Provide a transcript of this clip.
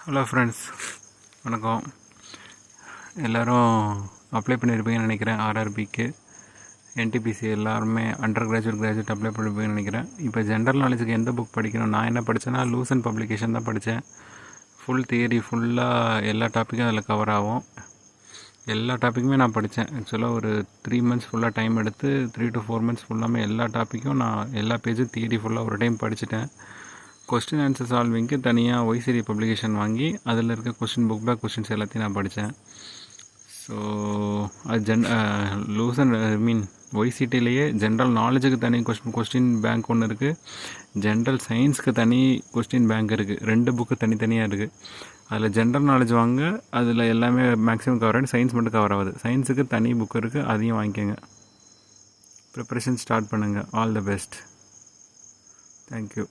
Hello friends, வணக்கம். எல்லோரும் apply பண்ணியிருப்பீங்கன்னு நினைக்கிறேன். ஆர்ஆர்பிக்கு, என்டிபிசி எல்லாருமே அண்டர் கிராஜுவேட் அப்ளை பண்ணியிருப்பீங்கன்னு நினைக்கிறேன். இப்போ ஜென்ரல் நாலேஜுக்கு எந்த புக் படிக்கணும்? நான் என்ன படித்தேன்னா லூசன் பப்ளிகேஷன் தான் படித்தேன். ஃபுல் தியரி, ஃபுல்லாக எல்லா டாப்பிக்கும் அதில் கவர் ஆகும். எல்லா டாப்பிக்குமே நான் படித்தேன். ஆக்சுவலாக ஒரு 3 months ஃபுல்லாக டைம் எடுத்து 3 to 4 months ஃபுல்லாமே எல்லா டாப்பிக்கும் நான் எல்லா பேஜும் தியரி ஃபுல்லாக ஒரு டைம் படிச்சுட்டேன். கொஸ்டின் ஆன்சர் சால்விங்க்கு தனியாக ஒய்சிடி பப்ளிகேஷன் வாங்கி அதில் இருக்க புக் பேக் கொஸ்டின்ஸ் எல்லாத்தையும் நான் படித்தேன். ஸோ அது லூசன் ஒய்சிடிலேயே ஜென்ரல் நாலேஜுக்கு தனி கொஸ்டின் பேங்க் ஒன்று இருக்குது, ஜென்ரல் சயின்ஸுக்கு தனி கொஸ்டின் பேங்க் இருக்குது. 2 புக்கு தனித்தனியாக இருக்குது. அதில் ஜென்ரல் நாலேஜ் வாங்க, அதில் எல்லாமே மேக்ஸிமம் கவர் ஆகிடும். சயின்ஸ் மட்டும் கவர் ஆகுது. சயின்ஸுக்கு தனி புக்கு இருக்குது, அதையும் வாங்கிக்கோங்க. ப்ரிப்பரேஷன் ஸ்டார்ட் பண்ணுங்கள். All the best. தேங்க்யூ.